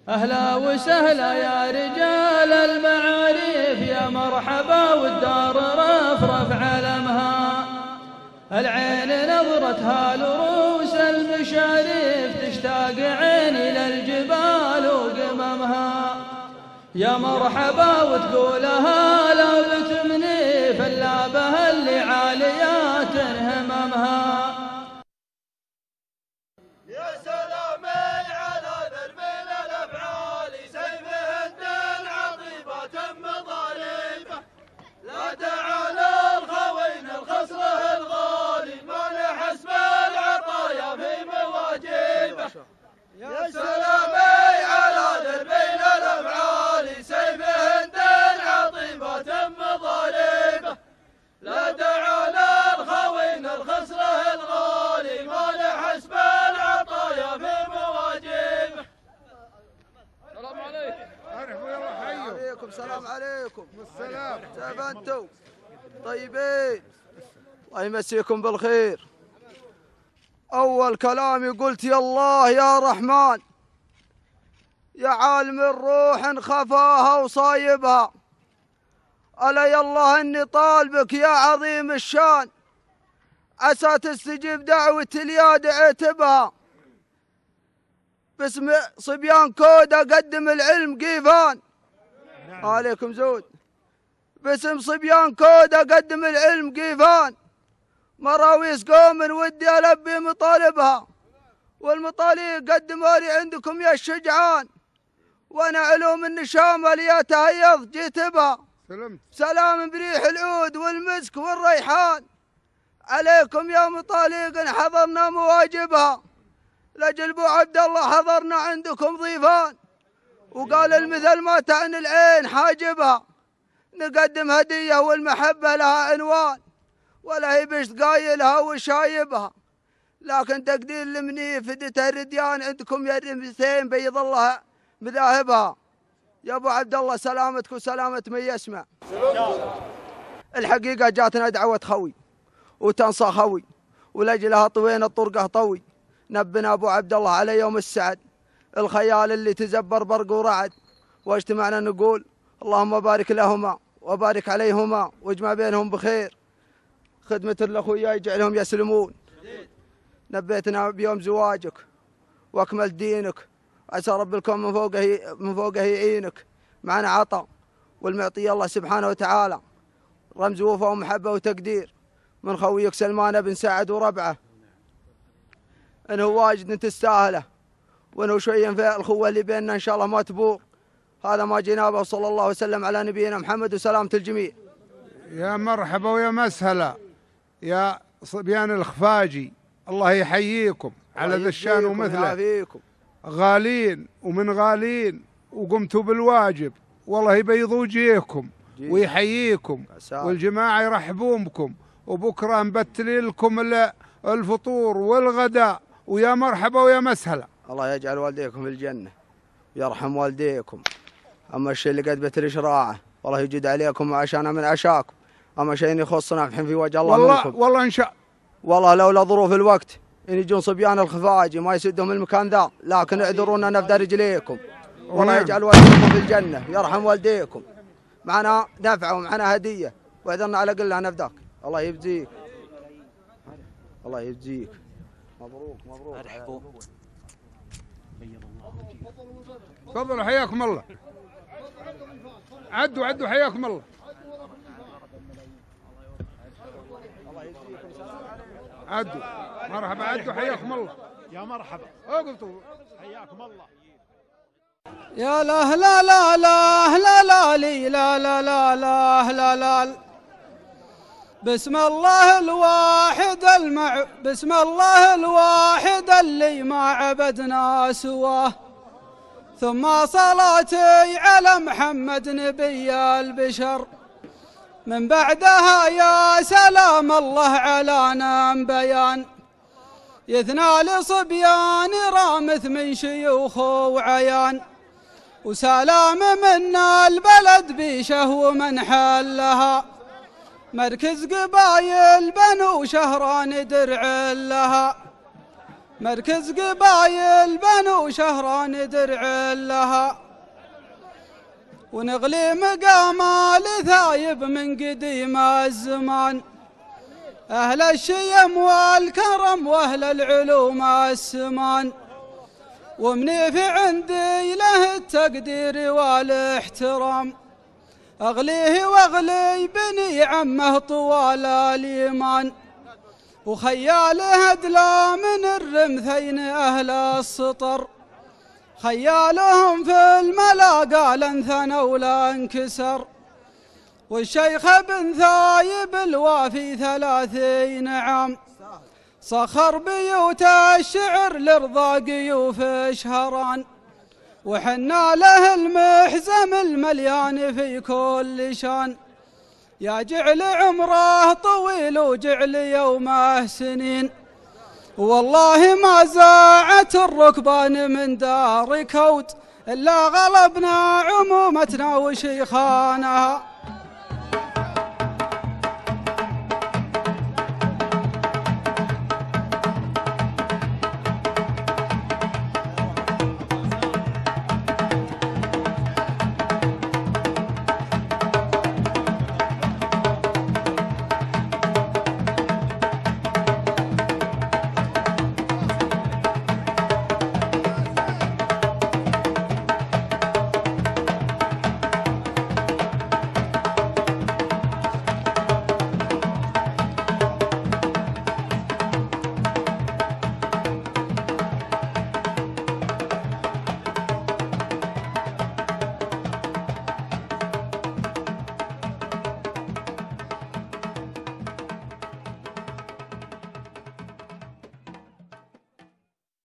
أهلا وسهلا يا رجال المعاريف، يا مرحبا والدار رفرف علمها. العين نظرتها لروس المشاريف، تشتاق عيني للجبال وقممها. يا مرحبا وتقولها لو بتمنيف، الا بها اللي عاليات هممها. يا سلامي على دربين الافعال، سيف هند عطيبة مضاربه. لا دعا للخوين الخصره الغالي، ما لحسب العطايا في مواجبه. السلام عليكم. ارحبوا يلا حيوا. عليكم السلام عليكم. والسلام. كيف انتم؟ طيبين؟ الله يمسيكم بالخير. أول كلامي قلت يا الله يا رحمن، يا عالم الروح خفاها وصايبها. ألا يالله إني طالبك يا عظيم الشان، عسى تستجيب دعوتي اليا دعيتبها. باسم صبيان كودة قدم العلم قيفان. عليكم زود. باسم صبيان كودة قدم العلم قيفان، مراويس قوم ودي ألبي مطالبها. والمطالب قدموا لي عندكم يا الشجعان، وانا علوم النشام اللي تهيض جيت بها. سلام بريح العود والمسك والريحان، عليكم يا مطالق حضرنا مواجبها. لاجل ابو عبد الله حضرنا عندكم ضيفان، وقال المثل ما تعني العين حاجبها. نقدم هديه والمحبه لها عنوان، ولا هي بشت قايلها وشايبها. لكن تقدير المنيف فدته الرديان عندكم يا الرمسين بيض الله مذاهبها. يا ابو عبد الله سلامتك وسلامه من يسمع. الحقيقه جاتنا دعوه خوي وتنصى خوي، ولاجلها طوينا الطرقه طوي. نبنا ابو عبد الله على يوم السعد، الخيال اللي تزبر برق ورعد. واجتمعنا نقول اللهم بارك لهما وبارك عليهما واجمع بينهم بخير. خدمة الأخويا يجعلهم يسلمون. نبيتنا بيوم زواجك واكمل دينك، عسى رب الكون من فوقه يعينك. معنا عطاء والمعطي الله سبحانه وتعالى، رمز وفا ومحبة وتقدير من خويك سلمان بن سعد وربعه. انه واجد تستاهله، وانه شويا في الخوة اللي بيننا ان شاء الله ما تبور. هذا ما جنابه، صلى الله وسلم على نبينا محمد وسلامة الجميع. يا مرحبا ويا مسهلا يا صبيان الخفاجي، الله يحييكم على ذا الشان ومثله. غالين ومن غالين وقمتوا بالواجب، والله يبيض وجيهكم ويحييكم، والجماعة يرحبون بكم. وبكرة نبتلي لكم الفطور والغداء، ويا مرحبا ويا مسهلا. الله يجعل والديكم في الجنة ويرحم والديكم. أما الشيء اللي قد بتلي شراعه والله يجد عليكم وعشانا من عشاكم. أما شيء يخصنا الحين في وجه الله منكم. والله إن شاء والله لولا ظروف الوقت إن يجون صبيان الخفاجي ما يسدهم المكان ذا، لكن اعذرونا نفدى رجليكم. والله يجعل والديكم في الجنة ويرحم والديكم. معنا نفعه ومعنا هدية، واعذرنا على قلة نفداك. الله يجزيك، الله يجزيك. مبروك مبروك. تفضلوا حياكم الله. عدوا حياكم الله. عدوا مرحبا. عدوا حياكم الله. يا مرحبا. قلتوا حياكم الله. يا لا لا لا لا لا لا لي لا لا لا لا لا لا. بسم الله الواحد بسم الله الواحد اللي ما عبدنا سواه، ثم صلاتي على محمد نبي البشر. من بعدها يا سلام الله على نام بيان، يثنى لصبيان رامث من شيوخ وعيان. وسلام منا البلد بيشه ومن حلها، مركز قبايل بنو شهران درع لها. مركز قبايل بنو شهران درع لها، ونغلي مقامة لثايب من قديم الزمان، أهل الشيم والكرم وأهل العلوم السمان، ومني في عندي له التقدير والاحترام، أغليه وأغلي بني عمه طوال الإيمان، وخياله أدلى من الرمثين أهل السطر، خيالهم في الملا قال انثنى ولا انكسر، والشيخ بن ثايب الوافي 30 عام، سخر بيوت الشعر لرضا قيوف شهران، وحنا له المحزم المليان في كل شان، يا جعل عمره طويل وجعل يومه سنين، والله ما زاعت الركبان من دار كوت إلا غلبنا عمومتنا وشيخانها.